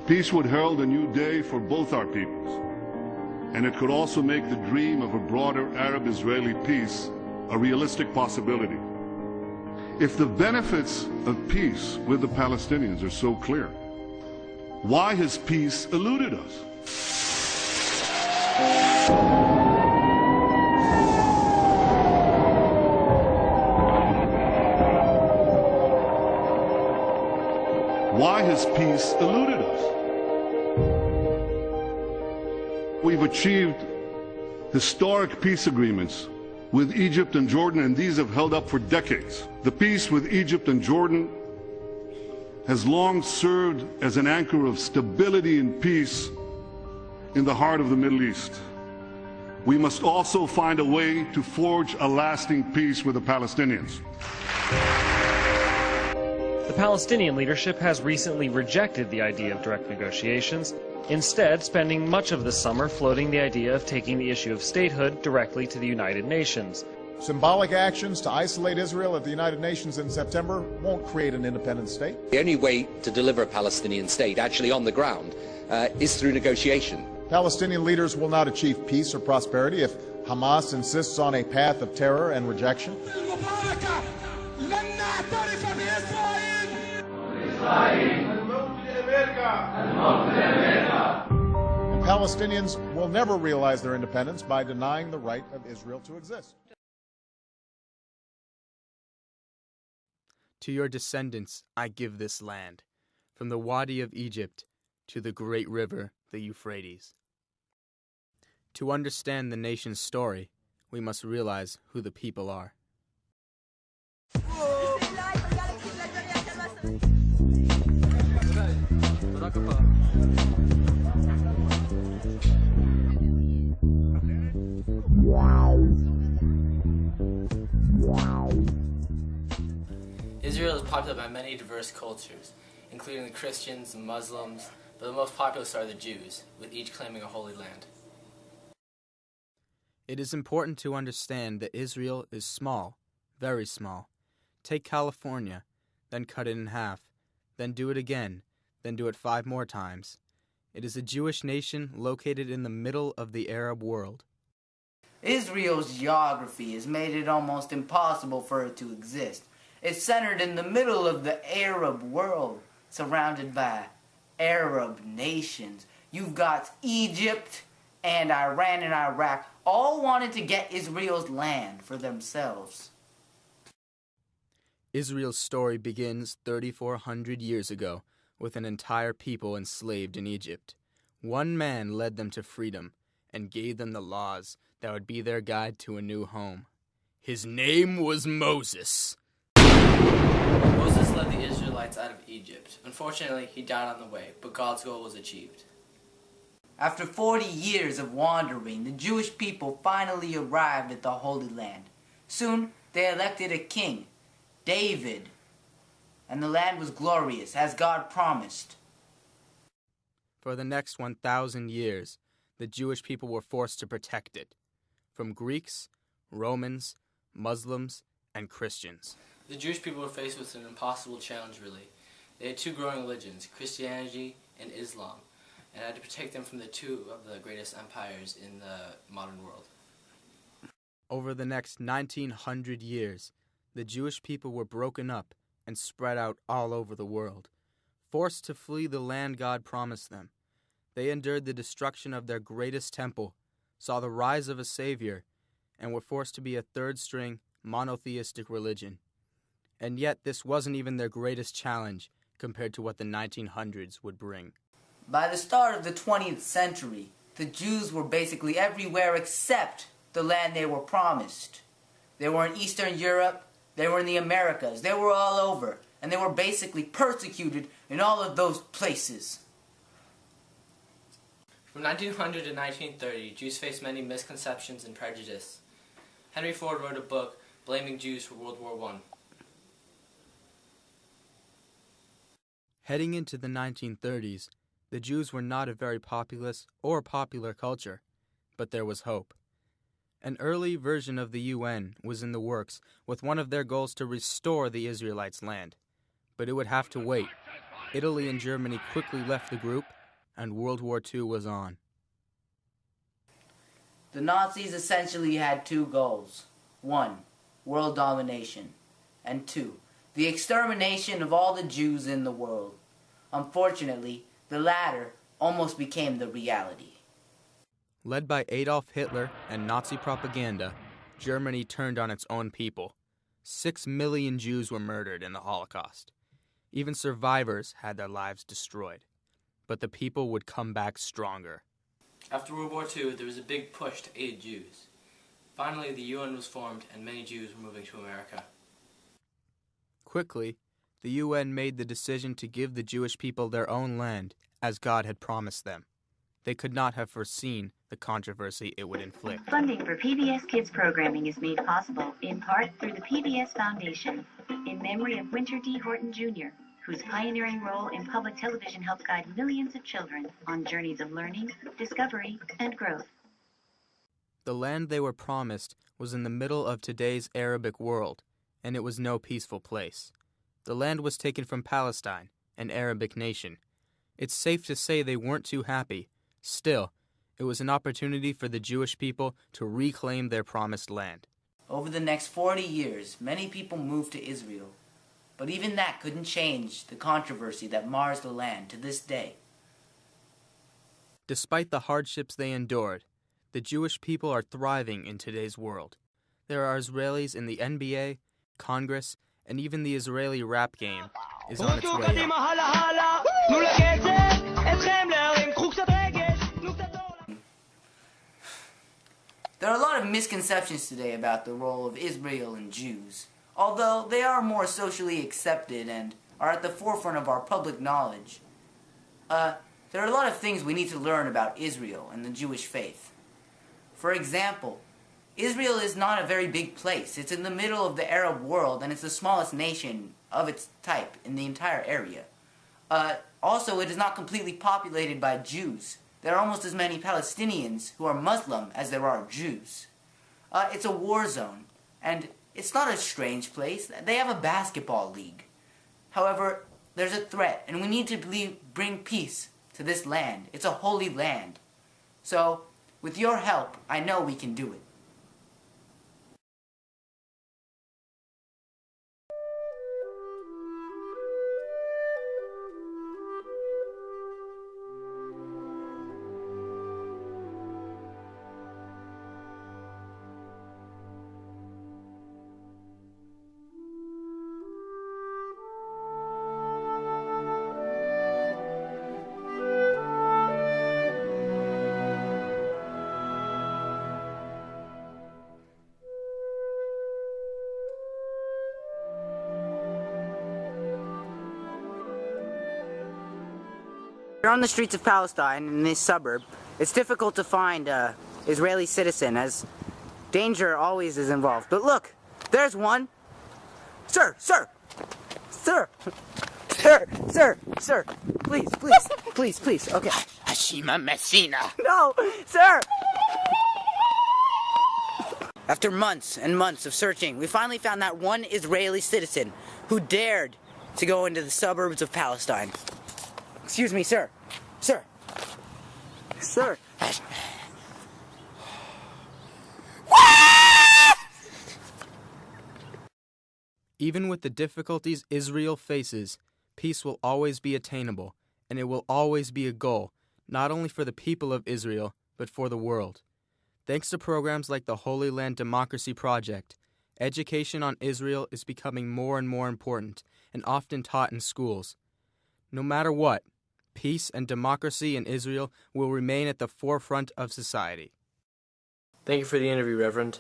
Peace would herald a new day for both our peoples, and it could also make the dream of a broader Arab-Israeli peace a realistic possibility. If the benefits of peace with the Palestinians are so clear, why has peace eluded us? Why has peace eluded us? We've achieved historic peace agreements with Egypt and Jordan, and these have held up for decades. The peace with Egypt and Jordan has long served as an anchor of stability and peace in the heart of the Middle East. We must also find a way to forge a lasting peace with the Palestinians. The Palestinian leadership has recently rejected the idea of direct negotiations, instead spending much of the summer floating the idea of taking the issue of statehood directly to the United Nations. Symbolic actions to isolate Israel at the United Nations in September won't create an independent state. The only way to deliver a Palestinian state, actually on the ground, is through negotiation. Palestinian leaders will not achieve peace or prosperity if Hamas insists on a path of terror and rejection. And Palestinians will never realize their independence by denying the right of Israel to exist. To your descendants I give this land, from the Wadi of Egypt to the great river, the Euphrates. To understand the nation's story, we must realize who the people are. Israel is popular by many diverse cultures, including the Christians and Muslims, but the most populous are the Jews, with each claiming a holy land. It is important to understand that Israel is small, very small. Take California, then cut it in half, then do it again, then do it 5 more times. It is a Jewish nation located in the middle of the Arab world. Israel's geography has made it almost impossible for it to exist. It's centered in the middle of the Arab world, surrounded by Arab nations. You've got Egypt and Iran and Iraq all wanted to get Israel's land for themselves. Israel's story begins 3,400 years ago with an entire people enslaved in Egypt. One man led them to freedom and gave them the laws that would be their guide to a new home. His name was Moses. Moses led the Israelites out of Egypt. Unfortunately, he died on the way, but God's goal was achieved. After 40 years of wandering, the Jewish people finally arrived at the Holy Land. Soon, they elected a king, David, and the land was glorious, as God promised. For the next 1,000 years, the Jewish people were forced to protect it, from Greeks, Romans, Muslims, and Christians. The Jewish people were faced with an impossible challenge, really. They had 2 growing religions, Christianity and Islam, and had to protect them from the 2 of the greatest empires in the modern world. Over the next 1,900 years, the Jewish people were broken up and spread out all over the world, forced to flee the land God promised them. They endured the destruction of their greatest temple, saw the rise of a savior, and were forced to be a third-string, monotheistic religion. And yet this wasn't even their greatest challenge compared to what the 1900s would bring. By the start of the 20th century, the Jews were basically everywhere except the land they were promised. They were in Eastern Europe, they were in the Americas, they were all over, and they were basically persecuted in all of those places. From 1900 to 1930, Jews faced many misconceptions and prejudice. Henry Ford wrote a book blaming Jews for World War I. Heading into the 1930s, the Jews were not a very populous or popular culture, but there was hope. An early version of the UN was in the works with one of their goals to restore the Israelites' land, but it would have to wait, Italy and Germany quickly left the group, and World War II was on. The Nazis essentially had two goals. 1. World domination. And 2. The extermination of all the Jews in the world. Unfortunately, the latter almost became the reality. Led by Adolf Hitler and Nazi propaganda, Germany turned on its own people. 6 million Jews were murdered in the Holocaust. Even survivors had their lives destroyed. But the people would come back stronger. After World War II, there was a big push to aid Jews. Finally, the UN was formed and many Jews were moving to America. Quickly, the UN made the decision to give the Jewish people their own land, as God had promised them. They could not have foreseen the controversy it would inflict. Funding for PBS Kids programming is made possible, in part, through the PBS Foundation, in memory of Winter D. Horton, Jr., whose pioneering role in public television helped guide millions of children on journeys of learning, discovery, and growth. The land they were promised was in the middle of today's Arabic world, and it was no peaceful place. The land was taken from Palestine, an Arabic nation. It's safe to say they weren't too happy. Still, it was an opportunity for the Jewish people to reclaim their promised land. Over the next 40 years, many people moved to Israel. But even that couldn't change the controversy that mars the land to this day. Despite the hardships they endured, the Jewish people are thriving in today's world. There are Israelis in the NBA, Congress, and even the Israeli rap game is on its way up. There are a lot of misconceptions today about the role of Israel and Jews. Although they are more socially accepted and are at the forefront of our public knowledge, there are a lot of things we need to learn about Israel and the Jewish faith. For example, Israel is not a very big place. It's in the middle of the Arab world, and it's the smallest nation of its type in the entire area. Also, it is not completely populated by Jews. There are almost as many Palestinians who are Muslim as there are Jews. It's a war zone, and it's not a strange place. They have a basketball league. However, there's a threat, and we need to bring peace to this land. It's a holy land. So, with your help, I know we can do it. You're on the streets of Palestine in this suburb. It's difficult to find an Israeli citizen, as danger always is involved. But look, there's one. Sir, sir, sir, sir, sir, sir, please, please, please, please, okay. Hashima Messina. No, sir! After months and months of searching, we finally found that one Israeli citizen who dared to go into the suburbs of Palestine. Excuse me, sir. Sir. Sir. Even with the difficulties Israel faces, peace will always be attainable, and it will always be a goal, not only for the people of Israel, but for the world. Thanks to programs like the Holy Land Democracy Project, education on Israel is becoming more and more important and often taught in schools. No matter what, peace and democracy in Israel will remain at the forefront of society. Thank you for the interview, Reverend.